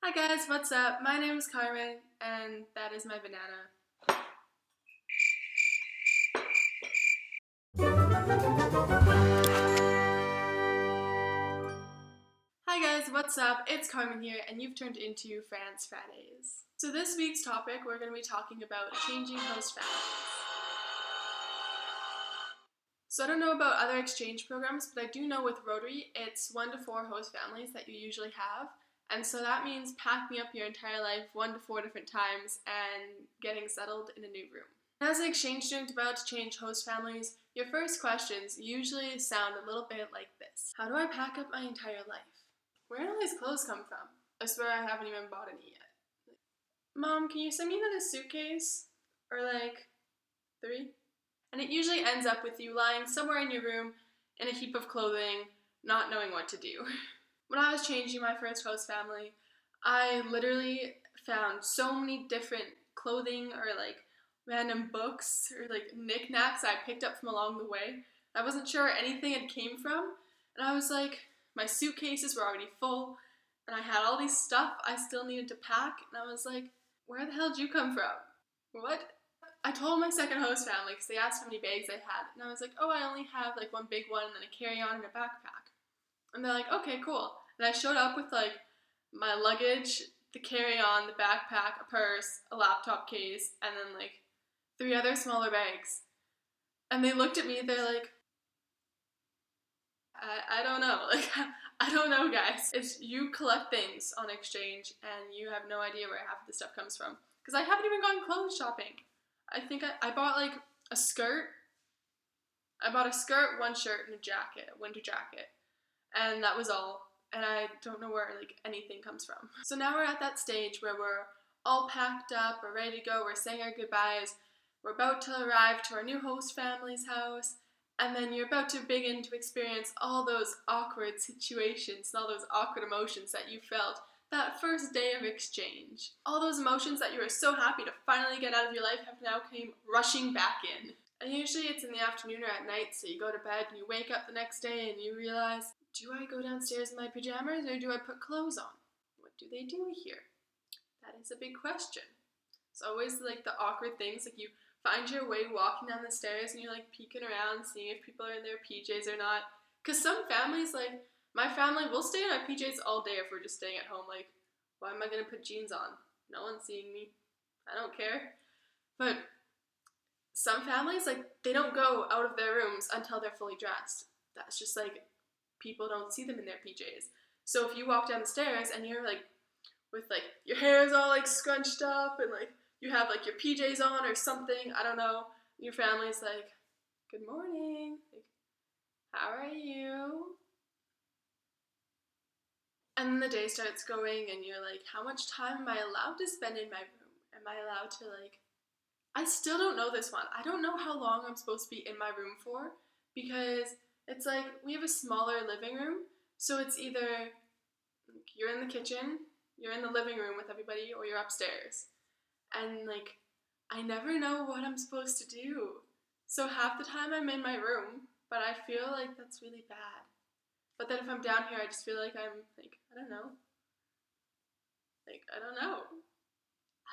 Hi guys, what's up? My name is Carmen, and that is my banana. Hi guys, what's up? It's Carmen here, and you've turned into France Fridays. So this week's topic, we're going to be talking about changing host families. So I don't know about other exchange programs, but I do know with Rotary, it's 1 to 4 host families that you usually have. And so that means packing up your entire life 1 to 4 different times and getting settled in a new room. As an exchange student about to change host families, your first questions usually sound a little bit like this. How do I pack up my entire life? Where do all these clothes come from? I swear I haven't even bought any yet. Mom, can you send me another suitcase? Or like 3? And it usually ends up with you lying somewhere in your room in a heap of clothing, not knowing what to do. When I was changing my first host family, I literally found so many different clothing or like random books or like knickknacks I picked up from along the way. I wasn't sure where anything had came from, and I was like, my suitcases were already full, and I had all these stuff I still needed to pack, and I was like, where the hell did you come from? What? I told my second host family because they asked how many bags I had, and I was like, oh, I only have like one big one and then a carry-on and a backpack. And they're like, okay, cool. And I showed up with like my luggage, the carry-on, the backpack, a purse, a laptop case, and then like 3 other smaller bags. And they looked at me, they're like, I don't know. Like, I don't know, guys. It's you collect things on exchange and you have no idea where half of the stuff comes from. Because I haven't even gone clothes shopping. I think I bought like a skirt. I bought a skirt, one shirt, and a jacket, a winter jacket. And that was all. And I don't know where like anything comes from. So now we're at that stage where we're all packed up, we're ready to go, we're saying our goodbyes, we're about to arrive to our new host family's house, and then you're about to begin to experience all those awkward situations and all those awkward emotions that you felt that first day of exchange. All those emotions that you were so happy to finally get out of your life have now came rushing back in. And usually it's in the afternoon or at night, so you go to bed and you wake up the next day and you realize, do I go downstairs in my pajamas or do I put clothes on? What do they do here? That is a big question. It's always like the awkward things, like you find your way walking down the stairs and you're like peeking around, seeing if people are in their PJs or not. Because some families, like my family, will stay in our PJs all day if we're just staying at home. Like, why am I going to put jeans on? No one's seeing me. I don't care. But some families, like, they don't go out of their rooms until they're fully dressed. That's just like, people don't see them in their PJs. So if you walk down the stairs and you're like, with like, your hair is all like scrunched up and like, you have like your PJs on or something, I don't know, your family's like, good morning, like, how are you? And then the day starts going and you're like, how much time am I allowed to spend in my room? Am I allowed to like, I still don't know this one. I don't know how long I'm supposed to be in my room for because it's like we have a smaller living room. So it's either like, you're in the kitchen, you're in the living room with everybody, or you're upstairs. And like, I never know what I'm supposed to do. So half the time I'm in my room, but I feel like that's really bad. But then if I'm down here, I just feel like I'm like, I don't know. Like, I don't know.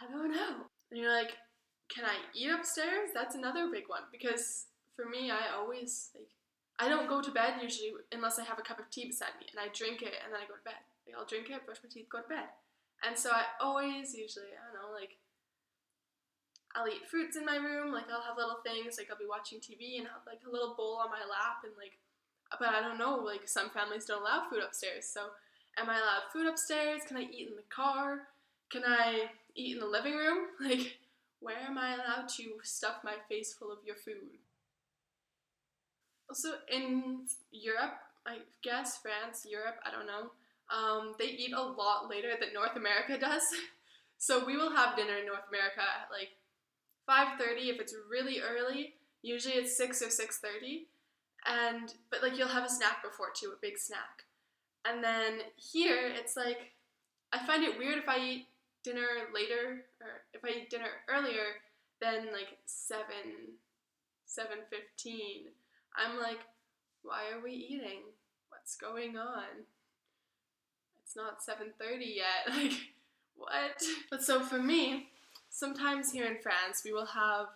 I don't know. And you're like, can I eat upstairs? That's another big one because for me, I always like I don't go to bed usually unless I have a cup of tea beside me and I drink it and then I go to bed. Like I'll drink it, brush my teeth, go to bed. And so I always usually, I don't know, like I'll eat fruits in my room, like I'll have little things, like I'll be watching TV and have like a little bowl on my lap and like but I don't know, like some families don't allow food upstairs. So am I allowed food upstairs? Can I eat in the car? Can I eat in the living room? Like where am I allowed to stuff my face full of your food? Also, in Europe, I guess, France, Europe, I don't know, they eat a lot later than North America does. So we will have dinner in North America at like 5:30 if it's really early. Usually it's 6 or 6:30. But like you'll have a snack before too, a big snack. And then here it's like I find it weird if I eat dinner later or if I eat dinner earlier than like 7:15. I'm like, why are we eating? What's going on? It's not 7:30 yet. Like what? But so for me, sometimes here in France, we will have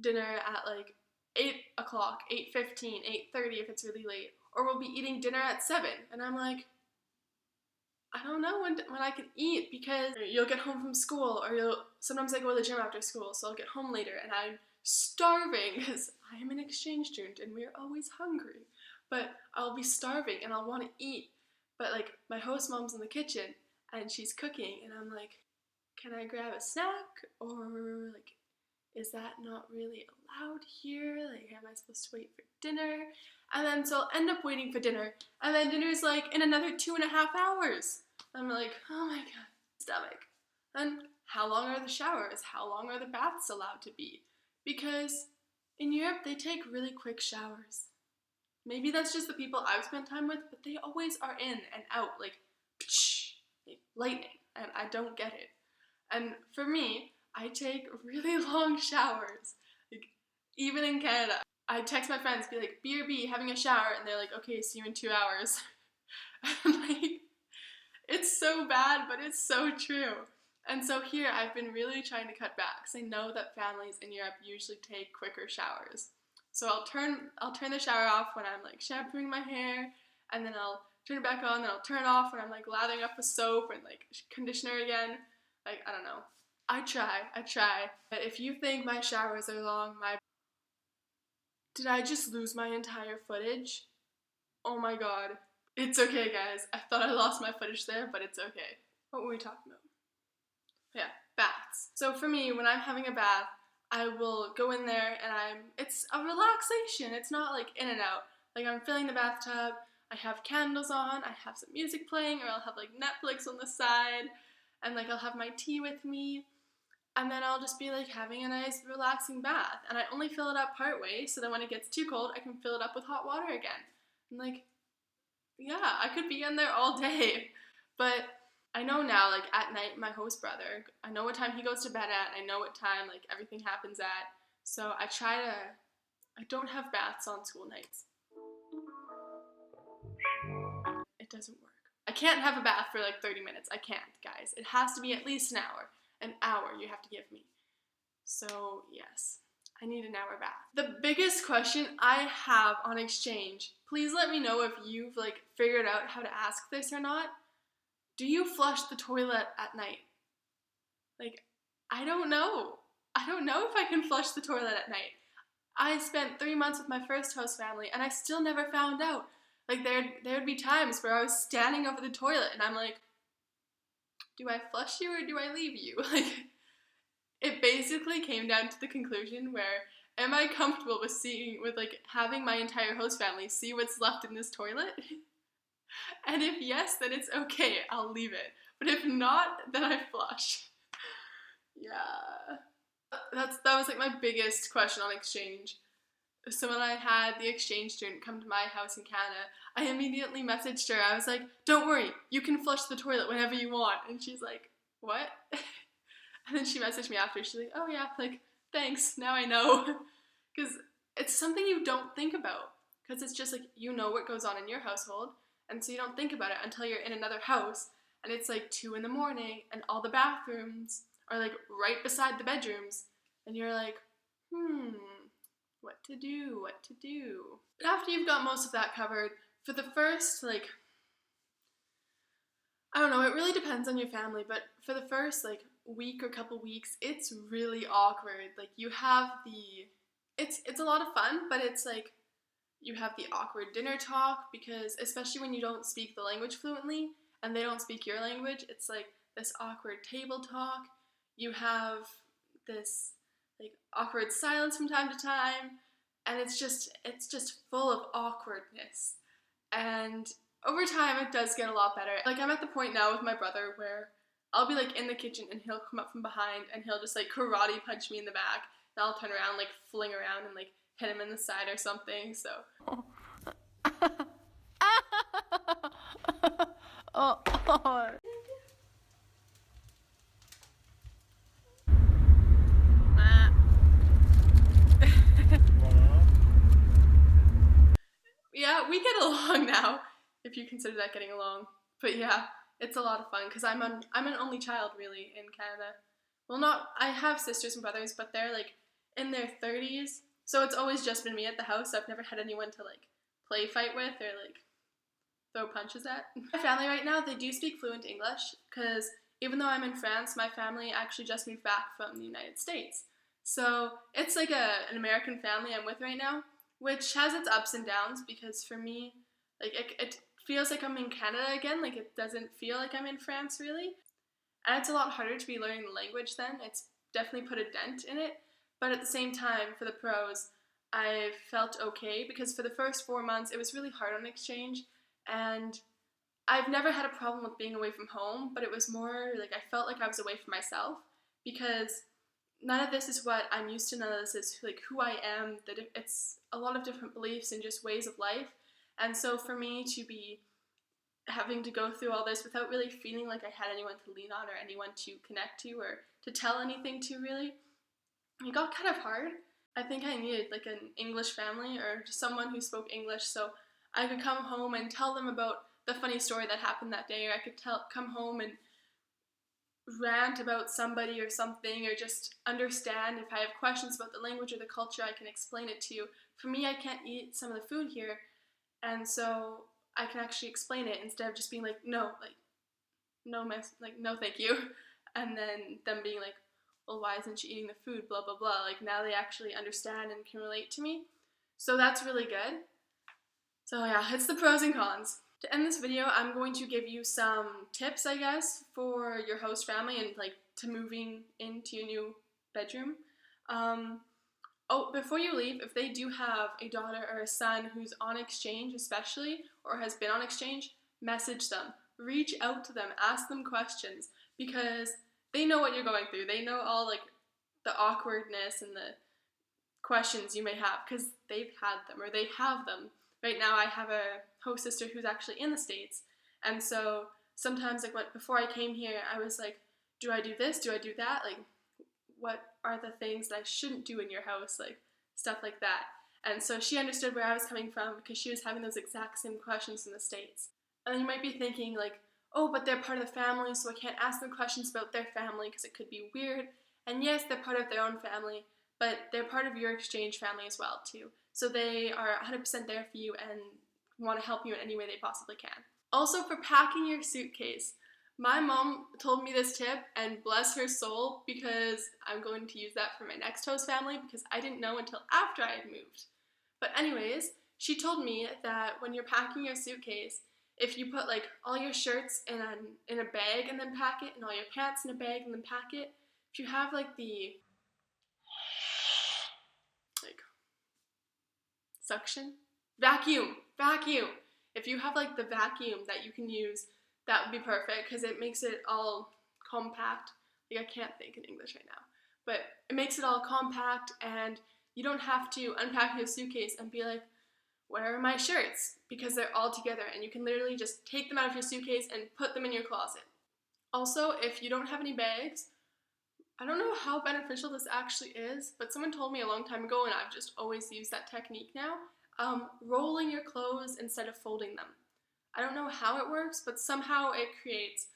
dinner at like 8 o'clock, 8:15, 8:30 if it's really late. Or we'll be eating dinner at 7. And I'm like, I don't know when I can eat, because you'll get home from school, or sometimes I go to the gym after school, so I'll get home later and I'm starving because I am an exchange student and we're always hungry. But I'll be starving and I'll want to eat. But like my host mom's in the kitchen and she's cooking and I'm like, can I grab a snack? Or like, is that not really allowed here? Like, am I supposed to wait for dinner? And then so I'll end up waiting for dinner, and then dinner's like in another 2.5 hours. I'm like, oh my god, stomach. And how long are the showers? How long are the baths allowed to be? Because in Europe they take really quick showers. Maybe that's just the people I've spent time with, but they always are in and out like lightning, and I don't get it. And for me, I take really long showers. Like, even in Canada, I text my friends, be like, BRB, having a shower, and they're like, okay, see you in 2 hours. And like, it's so bad, but it's so true. And so here, I've been really trying to cut back, because I know that families in Europe usually take quicker showers. So I'll turn the shower off when I'm like shampooing my hair, and then I'll turn it back on, then I'll turn it off when I'm like lathering up with soap and like conditioner again. Like, I don't know. I try. But if you think my showers are long, did I just lose my entire footage? Oh my god. It's okay, guys. I thought I lost my footage there, but it's okay. What were we talking about? Yeah, baths. So for me, when I'm having a bath, I will go in there and it's a relaxation. It's not like in and out. Like, I'm filling the bathtub, I have candles on, I have some music playing, or I'll have like Netflix on the side, and like I'll have my tea with me. And then I'll just be like having a nice relaxing bath. And I only fill it up part way, so that when it gets too cold, I can fill it up with hot water again. And like, yeah, I could be in there all day. But I know now, like at night, my host brother, I know what time he goes to bed at, I know what time like everything happens at. So I don't have baths on school nights. It doesn't work. I can't have a bath for like 30 minutes. I can't, guys. It has to be at least an hour. An hour you have to give me. So yes, I need an hour bath. The biggest question I have on exchange, please let me know if you've like figured out how to ask this or not. Do you flush the toilet at night? Like, I don't know. I don't know if I can flush the toilet at night. I spent 3 months with my first host family and I still never found out. Like, there'd be times where I was standing over the toilet and I'm like, do I flush you or do I leave you? Like, it basically came down to the conclusion where, am I comfortable with like having my entire host family see what's left in this toilet? And if yes, then it's okay, I'll leave it. But if not, then I flush. Yeah. That was like my biggest question on exchange. So when I had the exchange student come to my house in Canada, I immediately messaged her. I was like, don't worry, you can flush the toilet whenever you want. And she's like, what? And then she messaged me after. She's like, oh yeah, like, thanks, now I know. Because it's something you don't think about. Because it's just like, you know what goes on in your household, and so you don't think about it until you're in another house, and it's like 2 in the morning, and all the bathrooms are like right beside the bedrooms, and you're like, what to do. But after you've got most of that covered, for the first, like, I don't know, it really depends on your family, but for the first, like, week or couple weeks, it's really awkward. Like, you have it's a lot of fun, but it's like, you have the awkward dinner talk, because especially when you don't speak the language fluently, and they don't speak your language, it's like this awkward table talk. You have this like awkward silence from time to time, and it's just full of awkwardness. And over time it does get a lot better. Like, I'm at the point now with my brother where I'll be like in the kitchen and he'll come up from behind and he'll just like karate punch me in the back, and I'll turn around, like fling around and like hit him in the side or something. So yeah, we get along now, if you consider that getting along. But yeah, it's a lot of fun because I'm an only child really in Canada. Well, not I have sisters and brothers, but they're like in their 30s, so it's always just been me at the house. So I've never had anyone to like play fight with or like throw punches at. My family right now, they do speak fluent English because even though I'm in France, my family actually just moved back from the United States. So it's like an American family I'm with right now, which has its ups and downs because for me, like it feels like I'm in Canada again. Like it doesn't feel like I'm in France really. And it's a lot harder to be learning the language then. It's definitely put a dent in it. But at the same time, for the pros, I felt okay because for the first 4 months, it was really hard on exchange. And I've never had a problem with being away from home, but it was more like I felt like I was away from myself because none of this is what I'm used to. None of this is like who I am. That it's a lot of different beliefs and just ways of life. And so for me to be having to go through all this without really feeling like I had anyone to lean on or anyone to connect to or to tell anything to really, it got kind of hard. I think I needed like an English family or just someone who spoke English so I could come home and tell them about the funny story that happened that day, or I could come home and rant about somebody or something, or just understand if I have questions about the language or the culture, I can explain it to you. For me, I can't eat some of the food here, and so I can actually explain it instead of just being like, no, like, no, mess, like, no, thank you, and then them being like, well, why isn't she eating the food, blah, blah, blah. Like, now they actually understand and can relate to me. So that's really good. So yeah, it's the pros and cons. To end this video, I'm going to give you some tips, I guess, for your host family and like to moving into your new bedroom. Before you leave, if they do have a daughter or a son who's on exchange especially, or has been on exchange, message them. Reach out to them, ask them questions, because they know what you're going through. They know all like the awkwardness and the questions you may have, because they've had them, or they have them. Right now I have a host sister who's actually in the States, and so sometimes like before I came here, I was like, do I do this? Do I do that? Like, what are the things that I shouldn't do in your house? Like, stuff like that. And so she understood where I was coming from because she was having those exact same questions in the States. And you might be thinking like, oh, but they're part of the family, so I can't ask them questions about their family because it could be weird. And yes, they're part of their own family, but they're part of your exchange family as well too. So they are 100% there for you and want to help you in any way they possibly can. Also, for packing your suitcase, my mom told me this tip, and bless her soul, because I'm going to use that for my next host family because I didn't know until after I had moved. But anyways, she told me that when you're packing your suitcase, if you put like all your shirts in a bag and then pack it, and all your pants in a bag and then pack it, if you have like the like suction vacuum, if you have like the vacuum that you can use, that would be perfect because it makes it all compact. Like, I can't think in English right now, but it makes it all compact, and you don't have to unpack your suitcase and be like, where are my shirts? Because they're all together, and you can literally just take them out of your suitcase and put them in your closet. Also, if you don't have any bags, I don't know how beneficial this actually is, but someone told me a long time ago, and I've just always used that technique now, rolling your clothes instead of folding them. I don't know how it works, but somehow it creates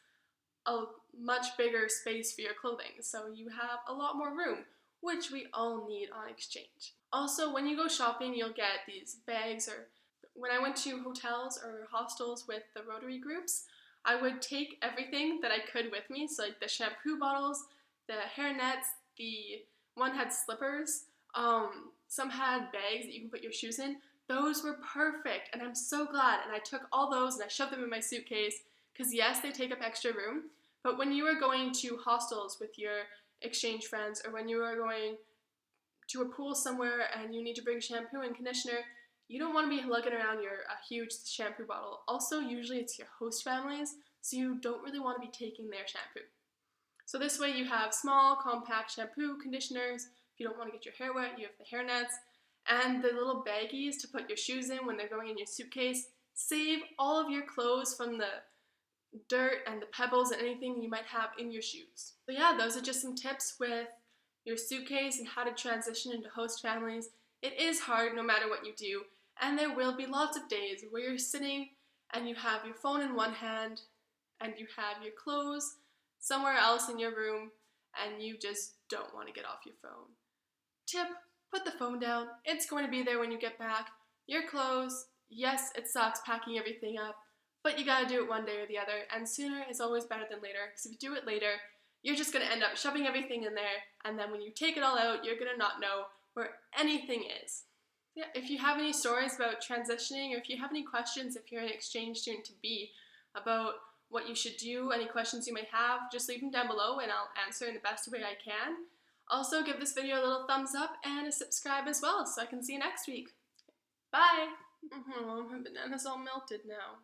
a much bigger space for your clothing, so you have a lot more room, which we all need on exchange. Also, when you go shopping, you'll get these bags, or when I went to hotels or hostels with the Rotary groups, I would take everything that I could with me, so like the shampoo bottles, the hair nets, the one had slippers, some had bags that you can put your shoes in. Those were perfect, and I'm so glad, and I took all those and I shoved them in my suitcase, because yes, they take up extra room, but when you are going to hostels with your exchange friends, or when you are going to a pool somewhere and you need to bring shampoo and conditioner, you don't want to be lugging around a huge shampoo bottle. Also, usually it's your host families, so you don't really want to be taking their shampoo. So this way you have small, compact shampoo, conditioners. If you don't want to get your hair wet, you have the hair nets, and the little baggies to put your shoes in when they're going in your suitcase. Save all of your clothes from the dirt and the pebbles and anything you might have in your shoes. So yeah, those are just some tips with your suitcase and how to transition into host families. It is hard no matter what you do, and there will be lots of days where you're sitting and you have your phone in one hand and you have your clothes somewhere else in your room and you just don't want to get off your phone. Tip, put the phone down. It's going to be there when you get back. Your clothes, yes, it sucks packing everything up, but you gotta do it one day or the other, and sooner is always better than later, because if you do it later, you're just gonna end up shoving everything in there, and then when you take it all out, you're gonna not know where anything is. Yeah, if you have any stories about transitioning, or if you have any questions, if you're an exchange student to be, about what you should do, any questions you may have, just leave them down below and I'll answer in the best way I can. Also, give this video a little thumbs up and a subscribe as well so I can see you next week. Bye! My banana's all melted now.